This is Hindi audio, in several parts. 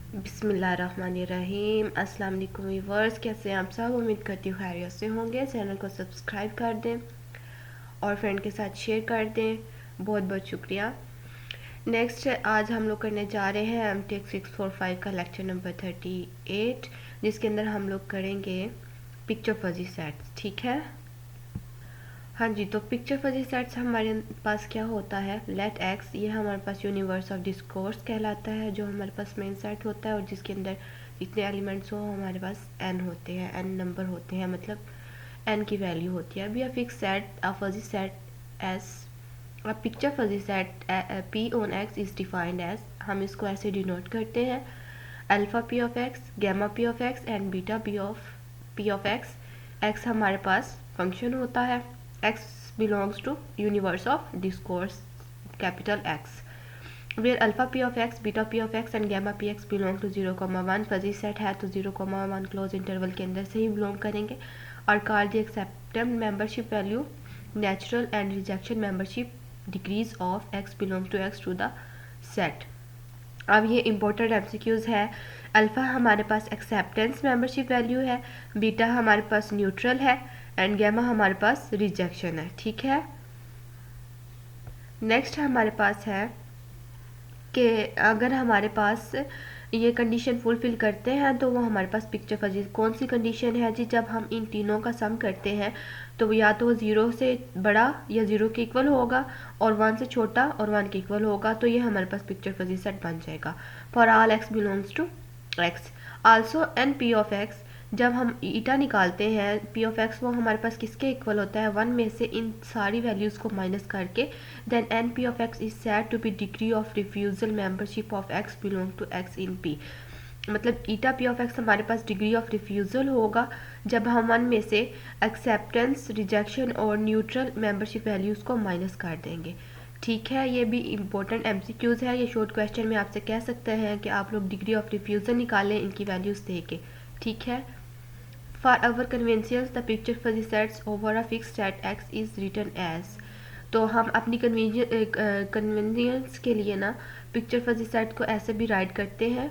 बिस्मिल्लाहिर्रहमानिर्रहीम। अस्सलाम वालेकुम व्यूअर्स, कैसे हैं आप सब? उम्मीद करती हूँ खैरियत से होंगे। चैनल को सब्सक्राइब कर दें और फ्रेंड के साथ शेयर कर दें। बहुत बहुत शुक्रिया। नेक्स्ट आज हम लोग करने जा रहे हैं एमटेक 645 का लेक्चर नंबर 38, जिसके अंदर हम लोग करेंगे पिक्चर फजी सेट्स। ठीक है, हाँ जी। तो पिक्चर फजी सेट्स हमारे पास क्या होता है, लेट एक्स, ये हमारे पास यूनिवर्स ऑफ डिस्कोर्स कहलाता है, जो हमारे पास मेन सेट होता है और जिसके अंदर जितने एलिमेंट्स हो हमारे पास n होते हैं, n नंबर होते हैं, मतलब n की वैल्यू होती है। अभी a fix set, a fuzzy set S, a picture fuzzy set p on x is defined as, हम इसको ऐसे डिनोट करते हैं, alpha p of x, gamma p of x and beta p of x। x हमारे पास फंक्शन होता है, x belongs to universe of discourse capital X, where alpha p of x, beta p of x and gamma px belong to 0,1। Fuzzy set है तो 0,1 क्लोज इंटरवल के अंदर से ही बिलोंग करेंगे। और call the acceptant membership value neutral and rejection membership decrease of x belong to x to the set. अब ये इम्पोर्टेंट एमसीक्यूज़ है। अल्फ़ा हमारे पास एक्सेप्टेंस मेंबरशिप वैल्यू है, बीटा हमारे पास न्यूट्रल है एंड गैमा हमारे पास रिजेक्शन है। ठीक है, नेक्स्ट हमारे पास है कि अगर हमारे पास ये कंडीशन फुलफिल करते हैं तो वो हमारे पास पिक्चर फजी। कौन सी कंडीशन है जी? जब हम इन तीनों का सम करते हैं तो या तो 0 से बड़ा या 0 के इक्वल होगा और 1 से छोटा और 1 के इक्वल होगा, तो ये हमारे पास पिक्चर फजी सेट बन जाएगा। For all x belongs to x, also an P of x, जब हम ईटा निकालते हैं पी ऑफ एक्स, वो हमारे पास किसके इक्वल होता है? 1 में से इन सारी वैल्यूज़ को माइनस करके, then N P of X is said to be degree of refusal membership of X belong to X in P. मतलब ईटा पी ऑफ एक्स हमारे पास डिग्री ऑफ रिफ्यूज़ल होगा जब हम 1 में से एक्सेप्टेंस, रिजेक्शन और न्यूट्रल मेंबरशिप वैल्यूज़ को माइनस कर देंगे। ठीक है, ये भी इम्पोर्टेंट एमसीक्यूज़ है। ये शॉर्ट क्वेश्चन में आपसे कह सकते हैं कि आप लोग डिग्री ऑफ रिफ्यूज़ल निकालें इनकी वैल्यूज़ दे के। ठीक है, for our convenience the picture fuzzy sets over a fix set X is written as, तो हम अपनी कन्वीनियंस के लिए ना पिक्चर फजी सेट को ऐसे भी राइट करते हैं।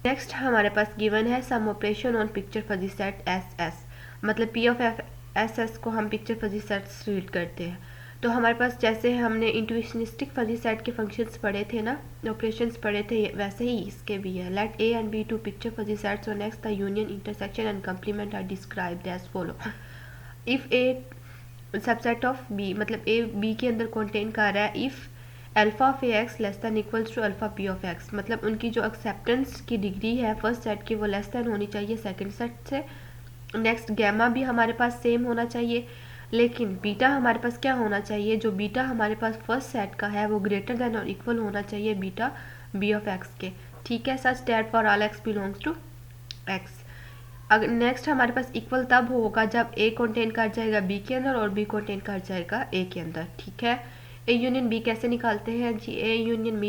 नेक्स्ट हमारे पास गिवन है some operation on picture fuzzy set S S, मतलब P of F S S को हम पिक्चर फजी सेट्स रीड करते हैं। तो हमारे पास जैसे हमने इंट्यूशनिस्टिक फजी सेट के फंक्शंस पढ़े थे ना, ऑपरेशंस पढ़े थे, वैसे ही इसके भी है। Let A and B two picture fuzzy sets on X, the union, intersection and complement are described as follow. If A subset of B, मतलब ए बी के अंदर कंटेन कर रहा है if alpha of A X less than equals to alpha P of X, मतलब उनकी जो एक्सेप्टेंस की डिग्री है फर्स्ट सेट की वो लेस दैन होनी चाहिए सेकंड सेट से। नेक्स्ट गैमा भी हमारे पास सेम होना चाहिए, लेकिन बीटा हमारे पास क्या होना चाहिए? जो बीटा हमारे पास फर्स्ट सेट का है वो ग्रेटर दैन और इक्वल होना चाहिए बीटा बी ऑफ एक्स के। ठीक है, such that for all x belongs to X. अगर नेक्स्ट हमारे पास इक्वल तब होगा जब ए कंटेन कर जाएगा बी के अंदर और बी कंटेन कर जाएगा ए के अंदर। ठीक है, ए यूनियन बी कैसे निकालते हैं जी? ए यूनियन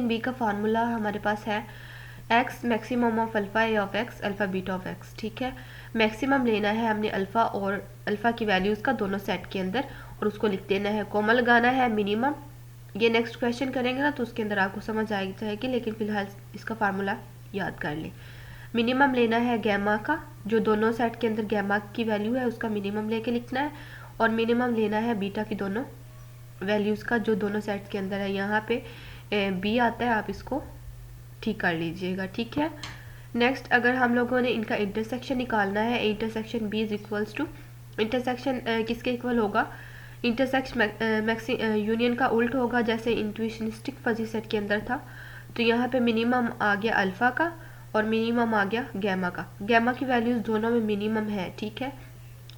बी का फार्मूला हमारे पास है x maximum of alpha A of x alpha beta of x. ठीक है, मैक्सिमम लेना है हमने अल्फ़ा और अल्फ़ा की वैल्यूज़ का दोनों सेट के अंदर और उसको लिख देना है, कॉमा लगाना है मिनिमम। ये नेक्स्ट क्वेश्चन करेंगे ना तो उसके अंदर आपको समझ आ जाएगी, लेकिन फिलहाल इसका फार्मूला याद कर लें। मिनिमम लेना है गैमा का, जो दोनों सेट के अंदर गैमा की वैल्यू है उसका मिनिमम लेके लिखना है, और मिनिमम लेना है बीटा की दोनों वैल्यूज़ का जो दोनों सेट्स के अंदर है। यहाँ पे बी आता है, आप इसको ठीक कर लीजिएगा। ठीक है, नेक्स्ट अगर हम लोगों ने इनका इंटरसेक्शन निकालना है, intersection B is equals to, intersection किसके इक्वल होगा? इंटरसेक्शन यूनियन का उल्ट होगा, जैसे इंट्यूशनिस्टिक फजी सेट के अंदर था। तो यहाँ पे मिनिमम आ गया अल्फ़ा का और मिनिमम आ गया गैमा का। गैमा की वैल्यूज़ दोनों में मिनिमम है। ठीक है,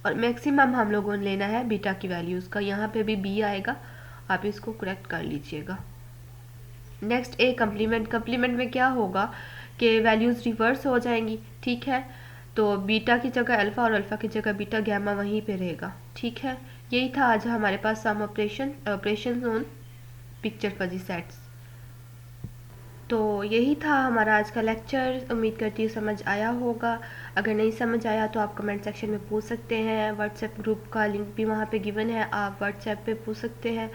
और मैक्सिमम हम लोगों ने लेना है बीटा की वैल्यूज़ का। यहाँ पे भी बी आएगा, आप इसको करेक्ट कर लीजिएगा। नेक्स्ट ए कंप्लीमेंट में क्या होगा कि वैल्यूज़ रिवर्स हो जाएंगी। ठीक है, तो बीटा की जगह अल्फ़ा और अल्फ़ा की जगह बीटा, गैमा वहीं पे रहेगा। ठीक है, यही था आज हमारे पास some operation on picture fuzzy sets. तो यही था हमारा आज का लेक्चर। उम्मीद करती हूँ समझ आया होगा। अगर नहीं समझ आया तो आप कमेंट सेक्शन में पूछ सकते हैं। व्हाट्सएप ग्रुप का लिंक भी वहाँ पे गिवन है, आप व्हाट्सएप पे पूछ सकते हैं।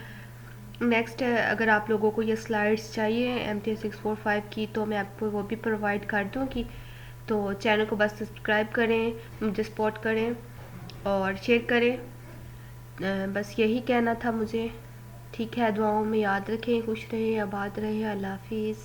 नेक्स्ट अगर आप लोगों को ये स्लाइड्स चाहिए MT645 की तो मैं आपको वो भी प्रोवाइड कर दूँगी। तो चैनल को बस सब्सक्राइब करें, मुझे सपोर्ट करें और शेयर करें। बस यही कहना था मुझे। ठीक है, दुआओं में याद रखें, खुश रहें, आबाद रहें। अल्लाह हाफिज़।